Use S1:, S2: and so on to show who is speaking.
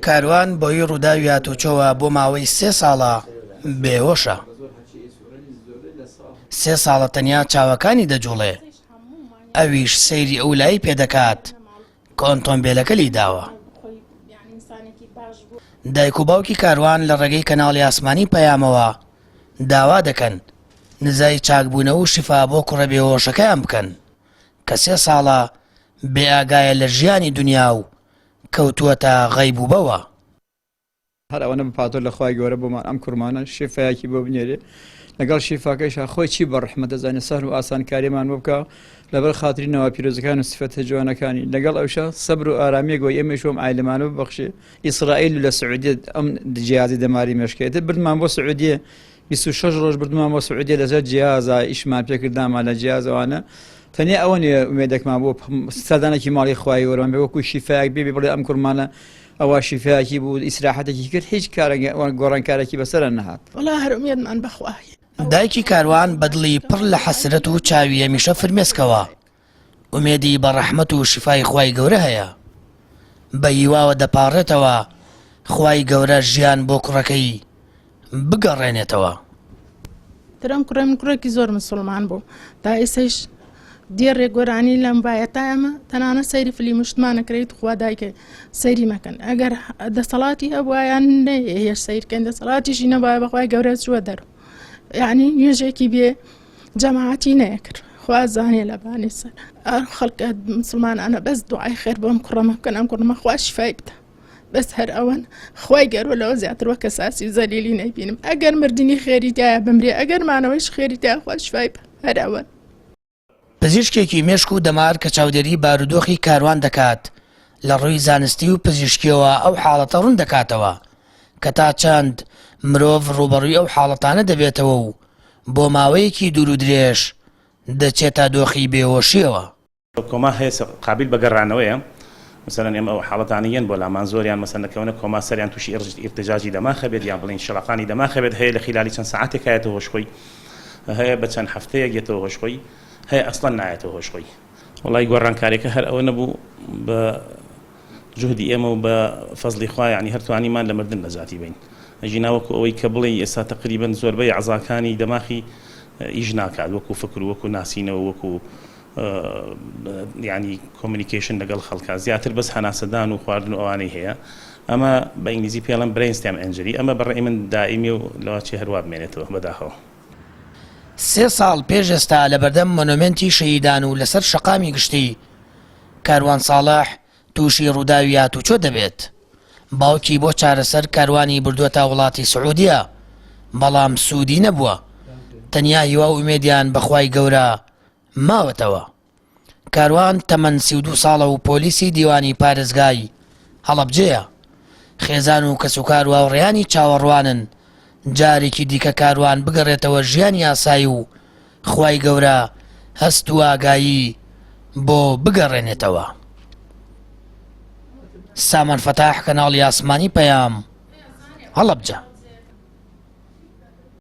S1: کاروان بۆی ڕووداوی هاتوچۆوە بۆ ماوەی 3 ساڵە بێهۆشە. 3 ساڵە تەنیا چاوەکانی دەجوڵێ، ئەویش سەیری ئەو لای پێدەکات کە ئۆتۆمبیلەکە لی داوە. دایک و باوکی کاروان لە ڕێگەی کەناڵی ئاسمانی پەیامەوە داوا دەکەن نزای چاکبوونەوە و شیفا بۆ کوڕە بێهۆشەکەیان بکەن کە 3 ساڵە بێئاگایە لە ژیانی دنیا و کەوتووەتە غەیبوبەوە.
S2: هەر ئەوەنە بپاتۆ لە خوای گەورە بۆمان ئەم کوڕمانە شیفایەکی بۆ بنێرێ لەگەڵ شیفاکەیشا خۆی چی بە ڕەحمەت دەزانێت سەر و ئاسانکاریمان بۆ بکە لەبەر خاترینەوە پیرۆزەکان و سفەتە جوانەکانی لەگەڵ ئەوشا سەبر و ئارامیە گۆی ئێمەش وەم عایلەمانە ببەخشێ. ئیسرائیل لە سعودیە ئەم جیازی دەماری مێشکێتە بردمان بۆ سعودیە 26 ڕۆژ بردمان بۆ سعودیە لەسەر جیازە ئیشمان پێکردامان لە جیازەوانە تەنیا ئەوە نیە ئومێدێکمان بۆ سەردانێکی ماڵی خوای وەرمان بێ وەکو شیفایەک بێ بڵێ ئەم کوڕمانە ئەوە شیفایەکی بوو ئیسراحەتێکی کرد هیچ گۆڕانکارێکی بەسەرە نەهات.
S3: وەڵا هەر ئومێدمان بەخوای.
S1: دایکی کاروان بەدڵی پڕ لە حەسرەت و چاوی هەمیشە فرمێسکەوە ئومێدی بە ڕەحمەت و شیفای خوای گەورە هەیە. بە هیواوە دەپاڕێتەوە خوای گەورە ژیان بۆ کوڕەکەی بگەڕێنێتەوە.
S3: ترم کوڕە من کوڕێکی زۆر مسلمان بوو تا ئێسەیش دیێڕێ گۆرانی لەم بایەتە ئەمە تەنانە سەیری فلی مشتمانەکرێت خوا دایکە سەیری مەکەن ئەگەر دەسەڵاتی هەبوایان هێش سیرکەن دەسەڵاتیشی نەبایە بەخوای گەورە چووە دەرو یعنی نوێژێکی بێ جەماعەتی نەیەکرد خوا زانێ لەبانی سەر خەڵکە مسلمانانە بەس دوعای خێر بۆم کوڕەمە بکەن ئەم کوڕمە خوا شیفای بدە بەس هەر ئەوەن خوای گەورە لەوە زیاتر وە کەساسی زەلیلی نەیبینم ئەگەر مردنی خێری تایە بمرێ ئەگەر مانەوەیش خێری تایە خوا شیفای بە هەر ئەوەن.
S1: پزیشکێکی مێشک و دەمار کە چاودێری بارودۆخی کاروان دەکات لە ڕووی زانستی و پزیشکیەوە ئەو حاڵەتە ڕوون دەکاتەوە کە تا چەند مرۆڤ ڕوبەڕووی ئەو حاڵەتانە دەبێتەوە و بۆ ماوەیەکی دوور و درێژ دەچێتە دۆخی بێهۆشیەوە.
S4: کۆما هەیە قابل بە گەڕانەوەیە مثلا ئێمە ئەو حاڵەتانیان بۆ لامان زۆریان مەسەنەکەونە کۆما سەریان تووشی ئیرتجاجی دەماخە بێت یان بڵین شەڵەقانی دەماخە بێت هەیە لە خلالی چەند ساعاتێک هەیەتە هۆشخۆی هەیە بە چەند هەفتەیەک یێتەوە هۆشخۆی هەیە ئەسڵەن نایەتەوە هۆشخۆی. وڵای گۆڕانکاریەکە هەر ئەوە نەبوو بە جهدی ئێمە و بە فەزلی خوا یعنی هەرتوانیمان لە مردن نەجاتی بین ئەژیناوەکو ئەوەی کە بڵێ ئێستا تقریبا زۆربەی عەزاکانی دەماخی ئیش ناکات وەکو فکر وەکو ناسینەوە وەکو یعنی کۆمیونیکیشن لەگەڵ خەڵکە زیاتر بەس هەناسەدان و خواردن و ئەوانەی هەیە ئەمە بە ئینگلیزی پێڵم برینستێم ئەنجری ئەمە بەڕێی من دائیمی و لەواچی هەروە بمێنێتەوە بەداخەوە.
S1: 3 ساڵ پێش ئێستا لە بەردەم مۆنومنتی شەهیدان و لەسەر شەقامی گشتی کاروان ساڵح تووشی ڕووداوی هاتوچۆ دەبێت. باوکی بۆ چارەسەر کاروانی بردووەتە وڵاتی سعودیە بەڵام سوودی نەبووە تەنیا هیوا و ئومێدیان بەخوای گەورە ماوەتەوە. کاروان تەمەن 32 ساڵە و پۆلیسی دیوانی پارێزگای هەڵەبجەیە. خێزان و کەسوکار و هاوڕێیانی چاوەڕوانن جارێکی دیکە کاروان بگەڕێتەوە ژیانی ئاسایی و خوای گەورە هەست و ئاگایی بۆ بگەڕێنێتەوە. سامان فەتاح کەناڵی ئاسمانی پەیام هەڵەبجە.